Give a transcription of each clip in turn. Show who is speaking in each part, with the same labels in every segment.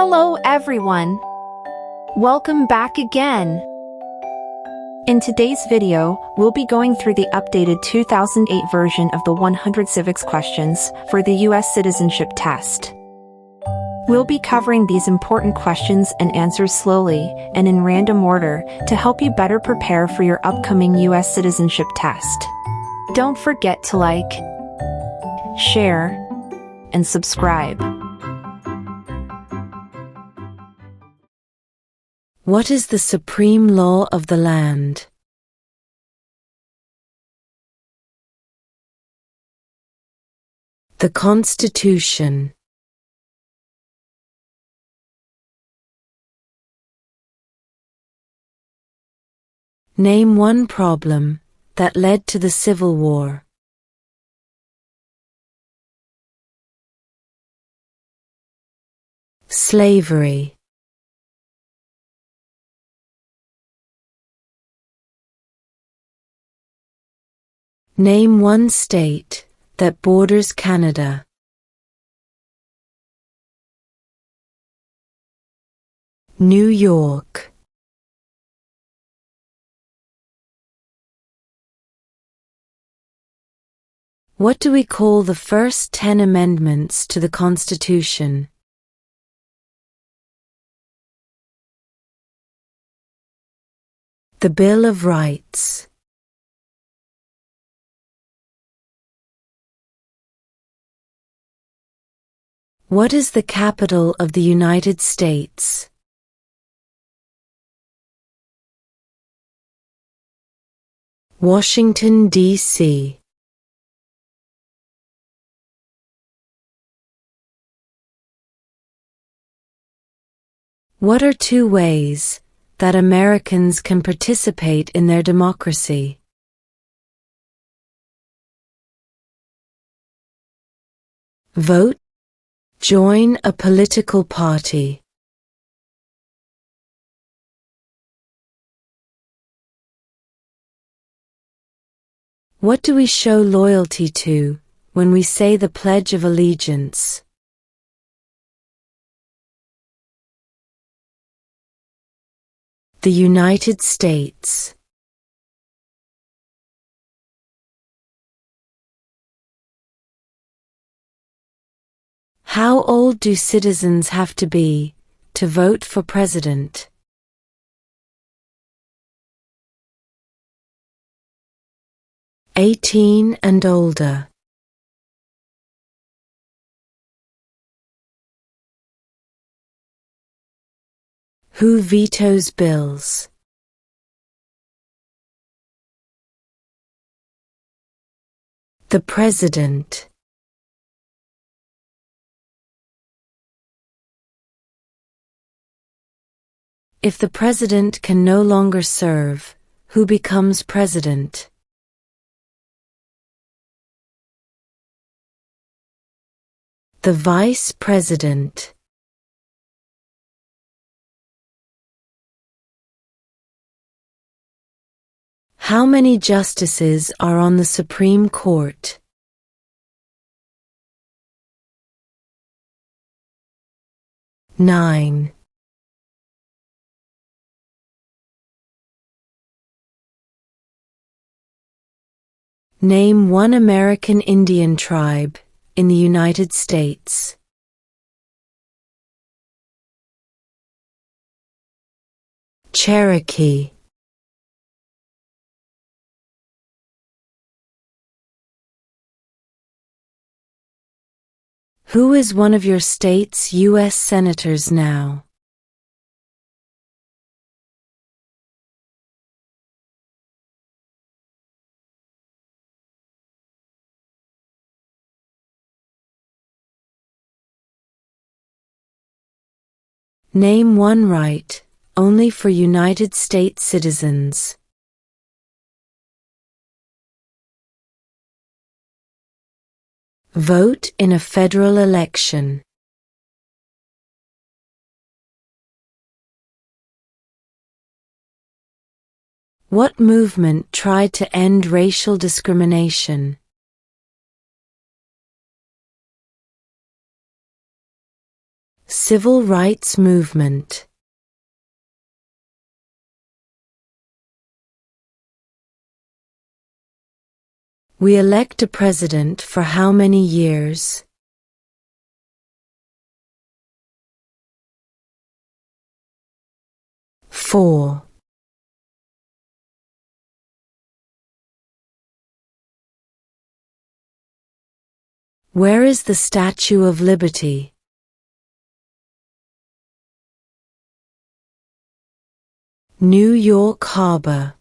Speaker 1: Hello everyone! Welcome back again! In today's video, we'll be going through the updated 2008 version of the 100 civics questions for the US Citizenship Test. We'll be covering these important questions and answers slowly and in random order to help you better prepare for your upcoming US Citizenship Test. Don't forget to like, share, and subscribe.
Speaker 2: What is the supreme law of the land? The Constitution. Name one problem that led to the Civil War. Slavery. Name one state that borders Canada. New York. What do we call the first 10 amendments to the Constitution? The Bill of Rights. What is the capital of the United States? Washington, D.C. What are two ways that Americans can participate in their democracy? Vote. Join a political party. What do we show loyalty to when we say the Pledge of Allegiance? The United States. How old do citizens have to be to vote for president? 18 and older. Who vetoes bills? The President. If the president can no longer serve, who becomes president? The vice president. How many justices are on the Supreme Court? 9. Name one American Indian tribe in the United States. Cherokee. Who is one of your state's U.S. senators now? Name one right only for United States citizens. Vote in a federal election. What movement tried to end racial discrimination? Civil rights movement. We elect a president for how many years? Four. Where is the Statue of Liberty? New York Harbor.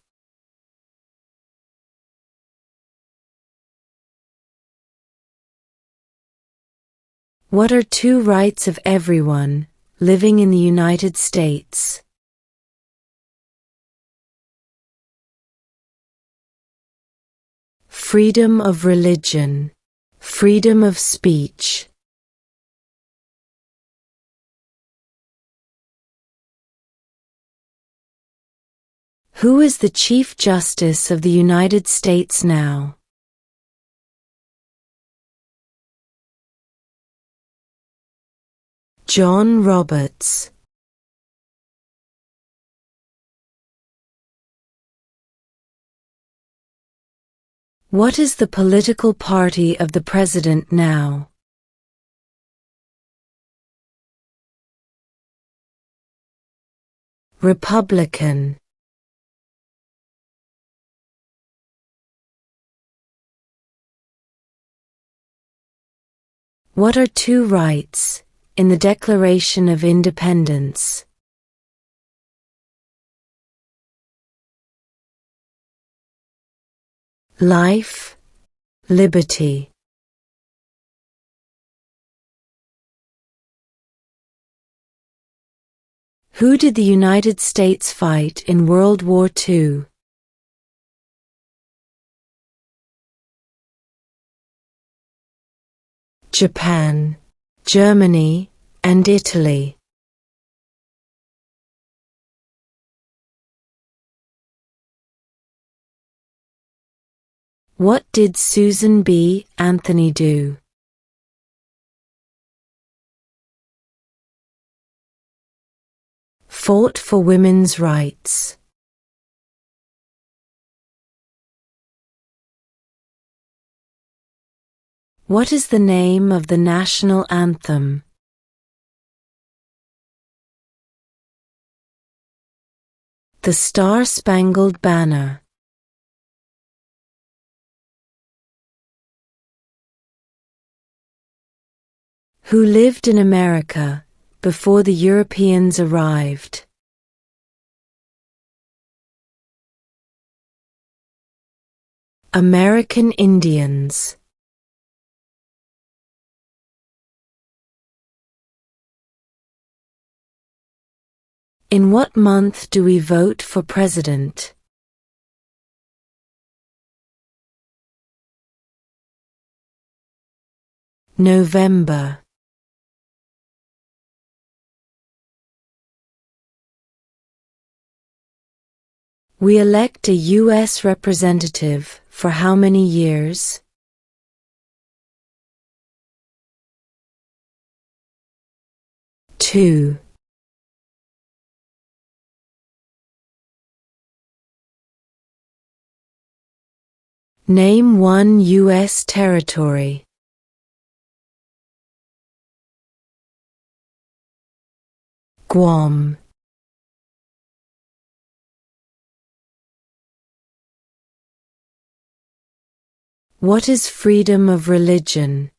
Speaker 2: What are two rights of everyone living in the United States? Freedom of religion, freedom of speech. Who is the Chief Justice of the United States now? John Roberts. What is the political party of the president now? Republican. What are two rights in the Declaration of Independence? Life, liberty. Who did the United States fight in World War II? Japan, Germany, and Italy. What did Susan B. Anthony do? Fought for women's rights. What is the name of the national anthem? The Star-Spangled Banner. Who lived in America before the Europeans arrived? American Indians. In what month do we vote for president? November. We elect a U.S. representative for how many years? 2. Name one U.S. territory. Guam. What is freedom of religion?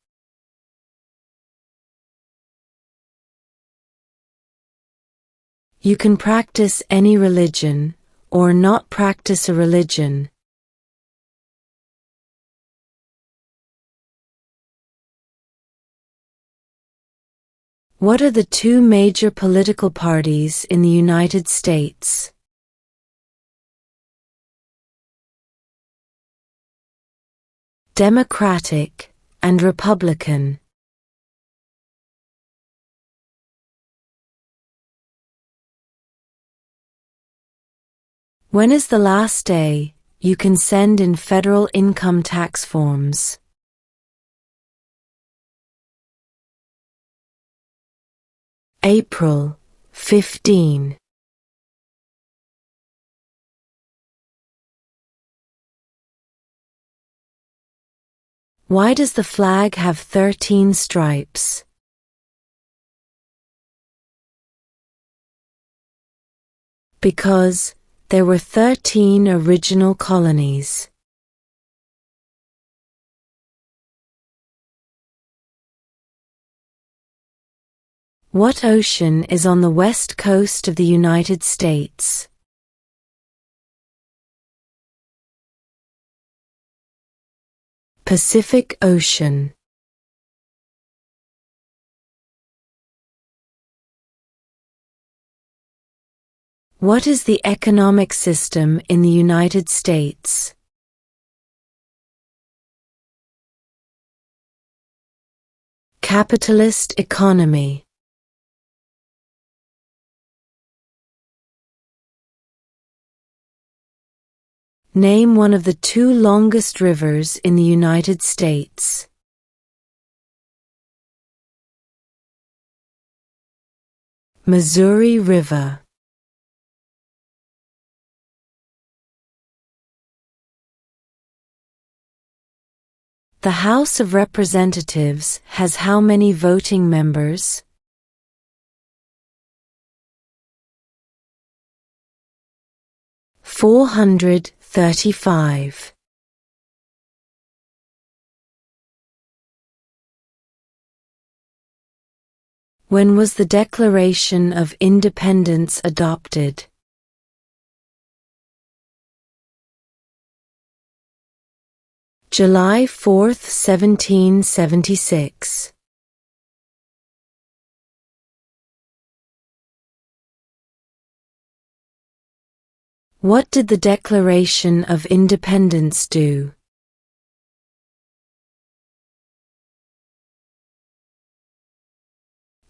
Speaker 2: You can practice any religion, or not practice a religion. What are the two major political parties in the United States? Democratic and Republican. When is the last day you can send in federal income tax forms? April 15. Why does the flag have 13 stripes? Because there were 13 original colonies. What ocean is on the west coast of the United States? Pacific Ocean. What is the economic system in the United States? Capitalist economy. Name one of the two longest rivers in the United States. Missouri River. The House of Representatives has how many voting members? $435. When was the Declaration of Independence adopted? July 4, 1776. What did the Declaration of Independence do?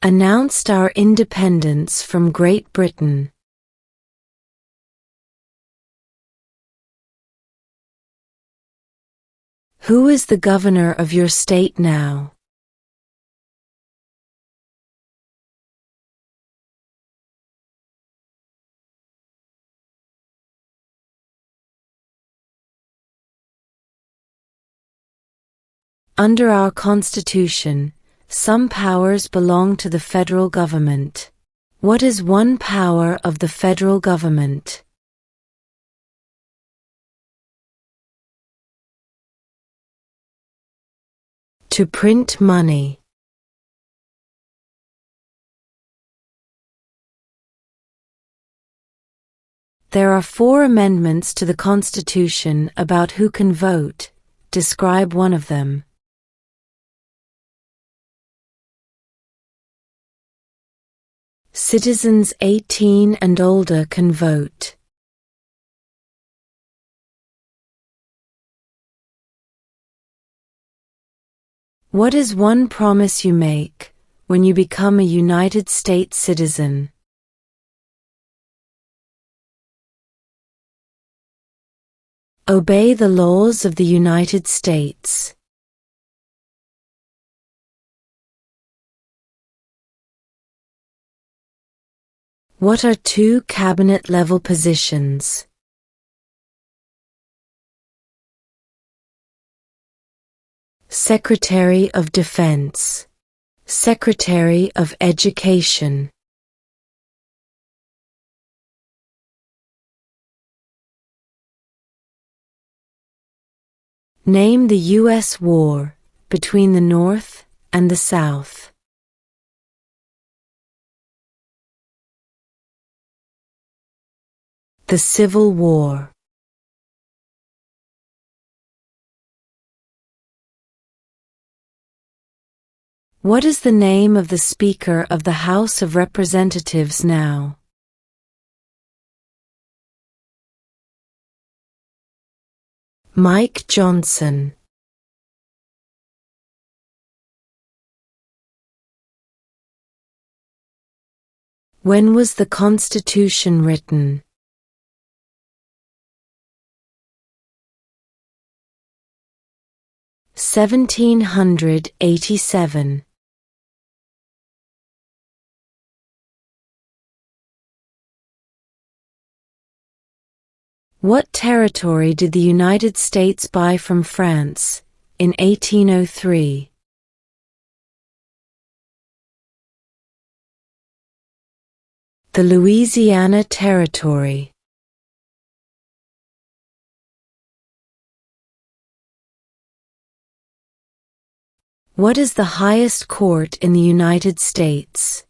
Speaker 2: Announced our independence from Great Britain. Who is the governor of your state now? Under our Constitution, some powers belong to the federal government. What is one power of the federal government? To print money. There are 4 amendments to the Constitution about who can vote. Describe one of them. Citizens 18 and older can vote. What is one promise you make when you become a United States citizen? Obey the laws of the United States. What are 2 cabinet-level positions? Secretary of Defense. Secretary of Education. Name the U.S. war between the North and the South. The Civil War. What is the name of the Speaker of the House of Representatives now? Mike Johnson. When was the Constitution written? 1787. What territory did the United States buy from France in 1803? The Louisiana Territory. What is the highest court in the United States?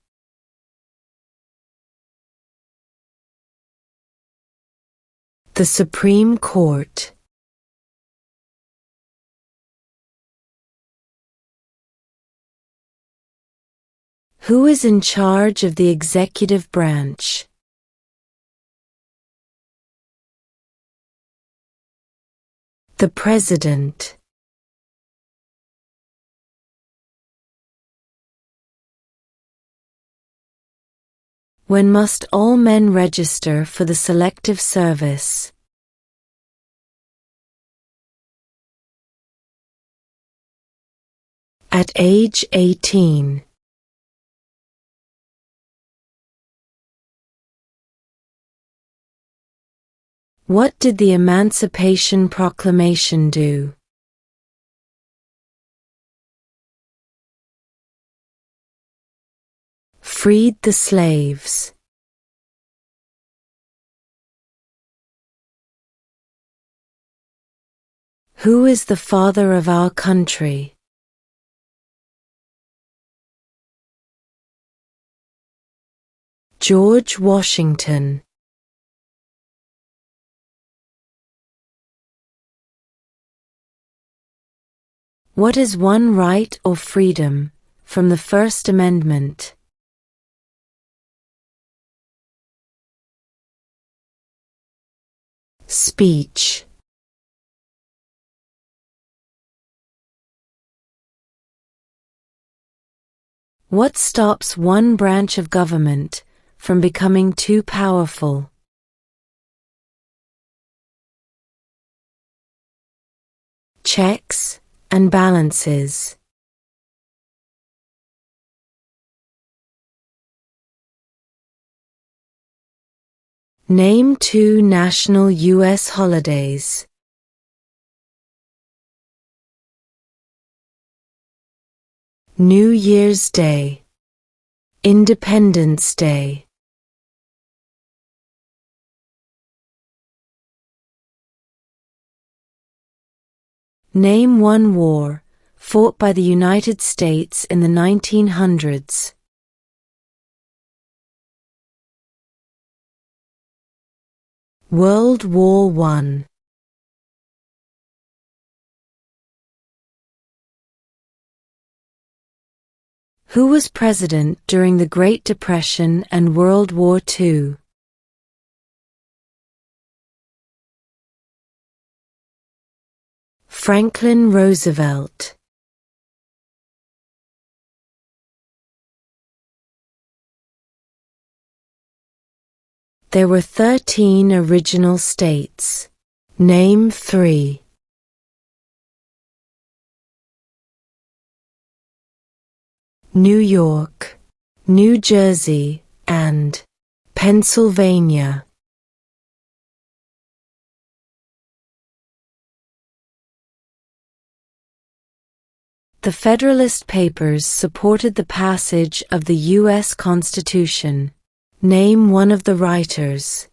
Speaker 2: The Supreme Court. Who is in charge of the executive branch? The President. When must all men register for the Selective Service? At age 18. What did the Emancipation Proclamation do? Freed the slaves. Who is the father of our country? George Washington. What is one right or freedom from the First Amendment? Speech. What stops one branch of government from becoming too powerful? Checks and balances. Name 2 national U.S. holidays. New Year's Day. Independence Day. Name one war fought by the United States in the 1900s. World War I. Who was president during the Great Depression and World War II? Franklin Roosevelt. There were 13 original states. Name 3. New York, New Jersey, and Pennsylvania. The Federalist Papers supported the passage of the U.S. Constitution. Name one of the writers.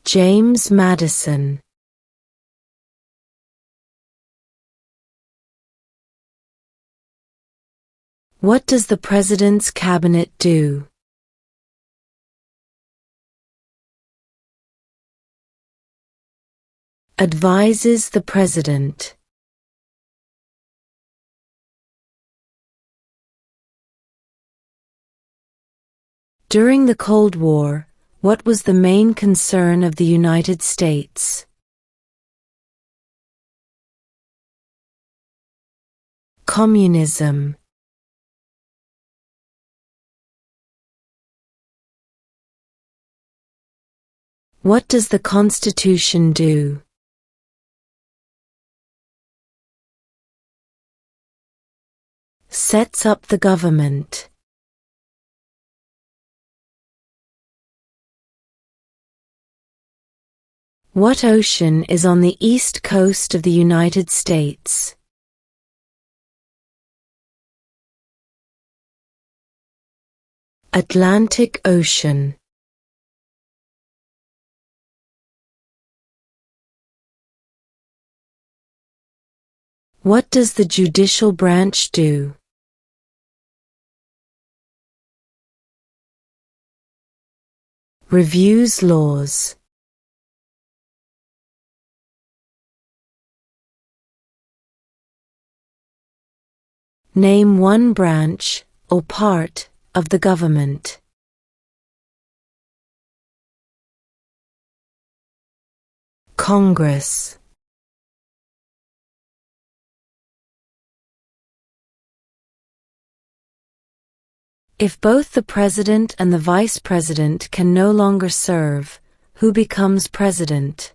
Speaker 2: James Madison. What does the President's Cabinet do? Advises the President. During the Cold War, what was the main concern of the United States? Communism. What does the Constitution do? Sets up the government. What ocean is on the east coast of the United States? Atlantic Ocean. What does the judicial branch do? Reviews laws. Name one branch, or part, of the government. Congress. If both the president and the vice president can no longer serve, who becomes president?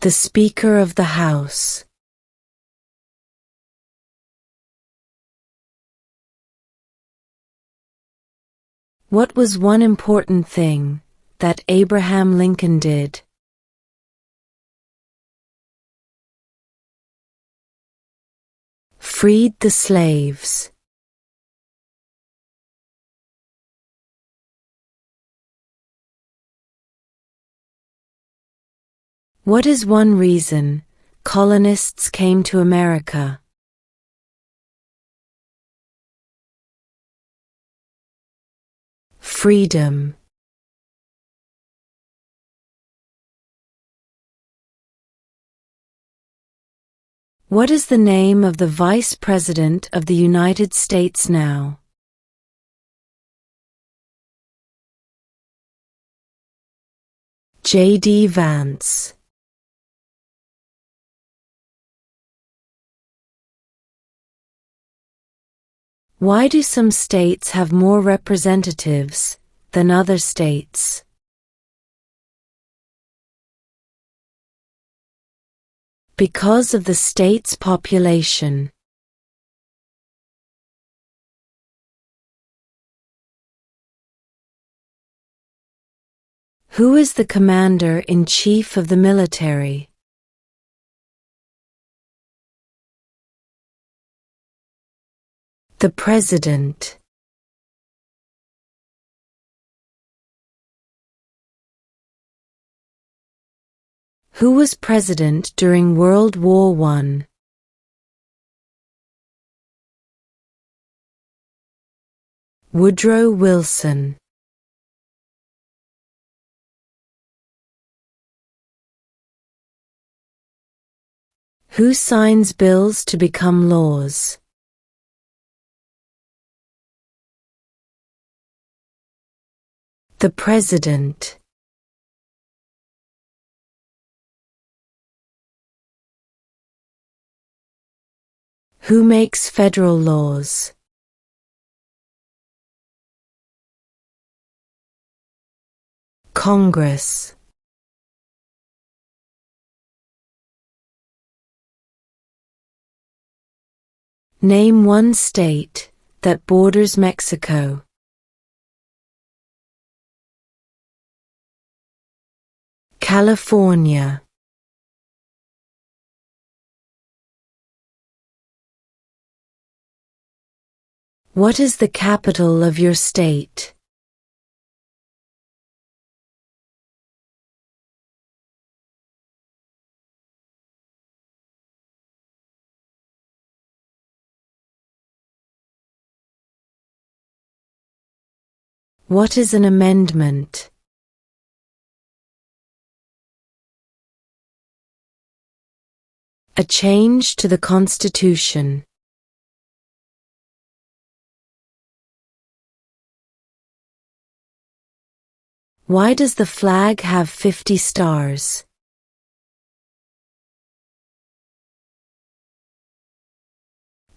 Speaker 2: The Speaker of the House. What was one important thing that Abraham Lincoln did? Freed the slaves. What is one reason colonists came to America? Freedom. What is the name of the Vice President of the United States now? J.D. Vance. Why do some states have more representatives than other states? Because of the state's population. Who is the commander-in-chief of the military? The President. Who was president during World War I? Woodrow Wilson. Who signs bills to become laws? The President. Who makes federal laws? Congress. Name one state that borders Mexico. California. What is the capital of your state? What is an amendment? A change to the Constitution. Why does the flag have 50 stars?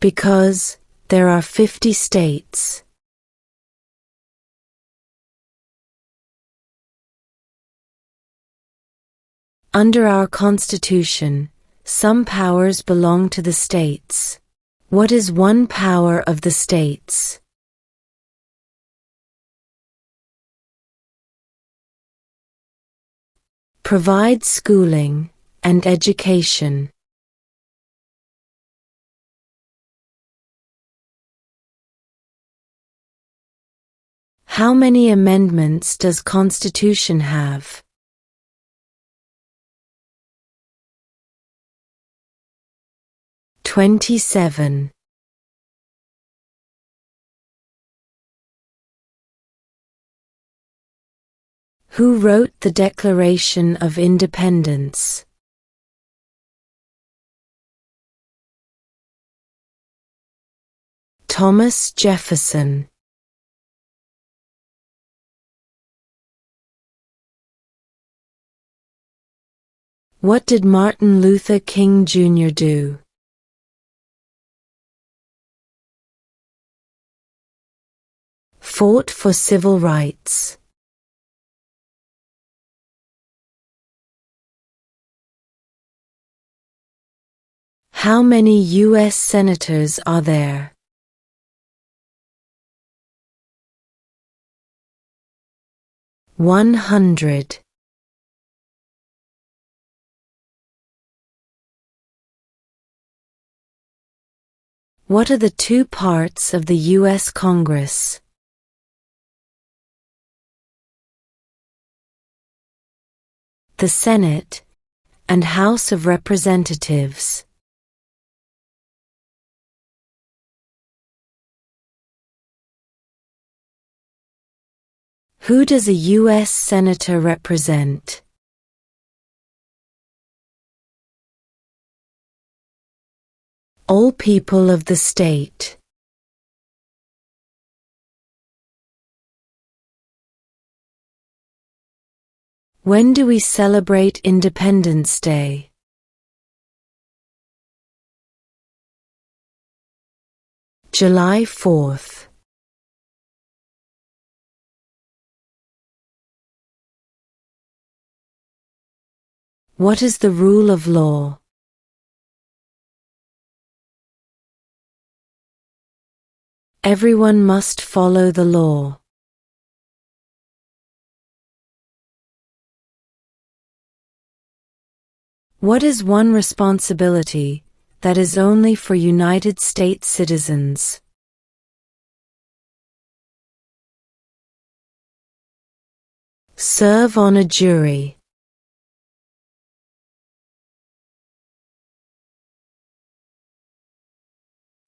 Speaker 2: Because there are 50 states. Under our Constitution, some powers belong to the states. What is one power of the states? Provide schooling and education. How many amendments does Constitution have? "27. Who wrote the Declaration of Independence? Thomas Jefferson. What did Martin Luther King Jr. do? Fought for civil rights. How many U.S. senators are there? 100. What are the two parts of the U.S. Congress? The Senate and House of Representatives. Who does a U.S. Senator represent? All people of the state. When do we celebrate Independence Day? July 4th. What is the rule of law? Everyone must follow the law. What is one responsibility that is only for United States citizens? Serve on a jury.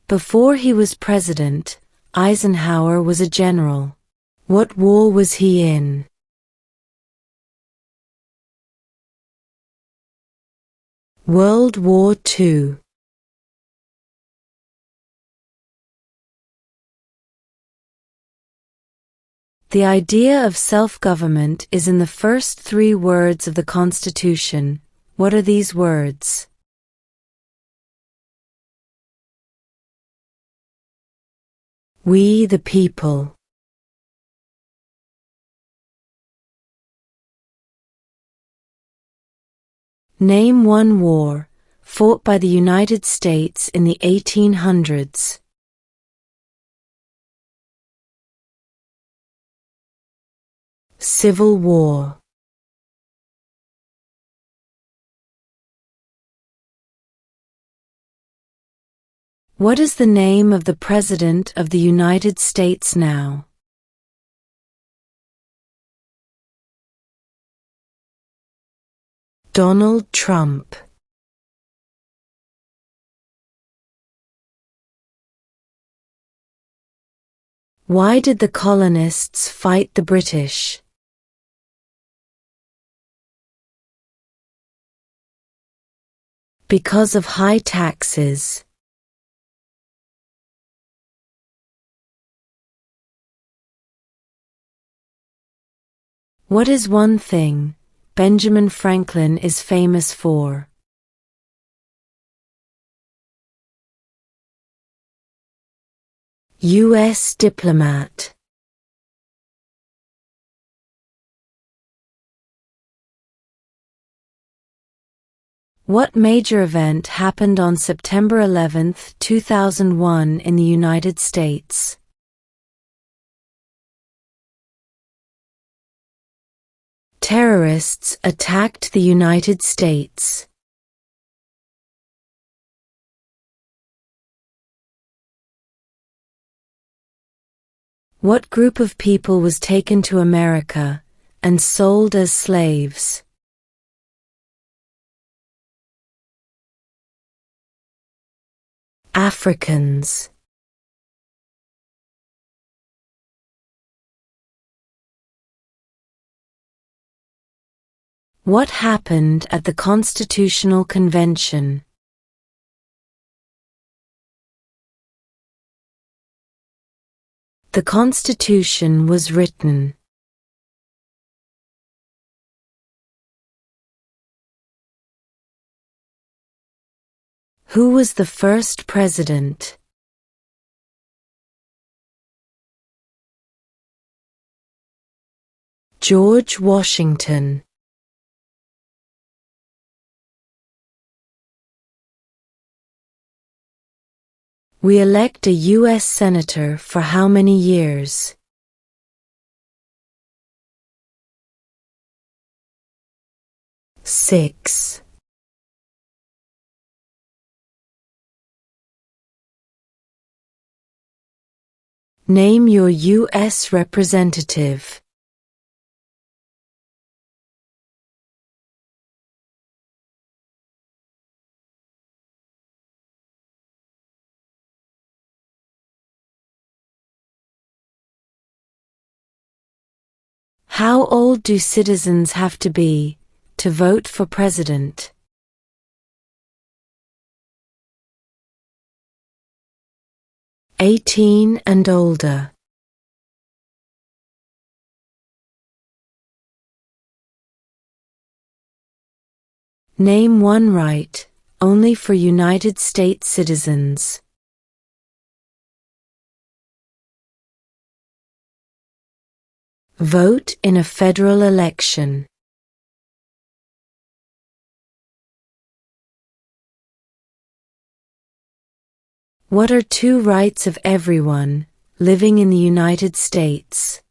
Speaker 2: Before he was president, Eisenhower was a general. What war was he in? World War II. The idea of self-government is in the first three words of the Constitution. What are these words? We the people. Name one war fought by the United States in the 1800s. Civil War. What is the name of the President of the United States now? Donald Trump. Why did the colonists fight the British? Because of high taxes. What is one thing Benjamin Franklin is famous for? U.S. diplomat. What major event happened on September 11, 2001 in the United States? Terrorists attacked the United States. What group of people was taken to America and sold as slaves? Africans. What happened at the Constitutional Convention? The Constitution was written. Who was the first president? George Washington. We elect a U.S. Senator for how many years? Six. Name your U.S. representative. How old do citizens have to be to vote for president? 18 and older. Name one right only for United States citizens. Vote in a federal election. What are two rights of everyone living in the United States?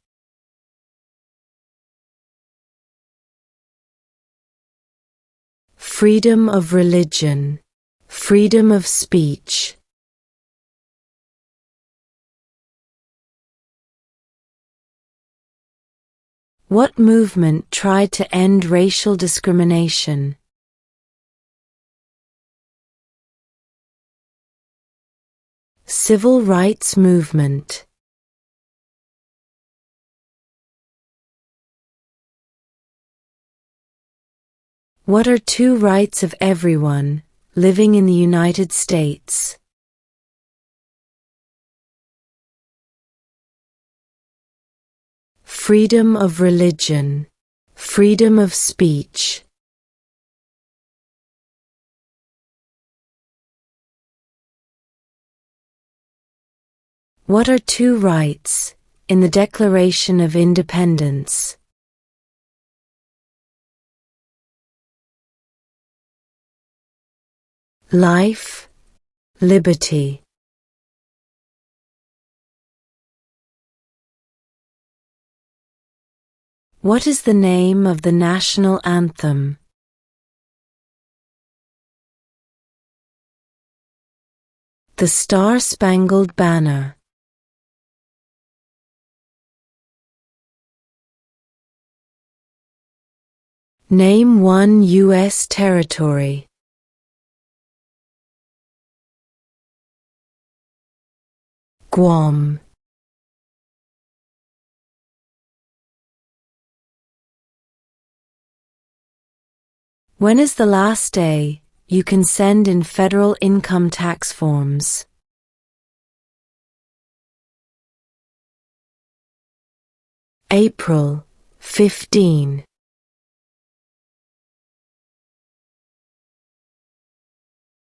Speaker 2: Freedom of religion, freedom of speech. What movement tried to end racial discrimination? Civil rights movement. What are two rights of everyone living in the United States? Freedom of religion, freedom of speech. What are two rights in the Declaration of Independence? Life, liberty. What is the name of the national anthem? The Star-Spangled Banner. Name one U.S. territory. Guam. When is the last day you can send in federal income tax forms? April 15.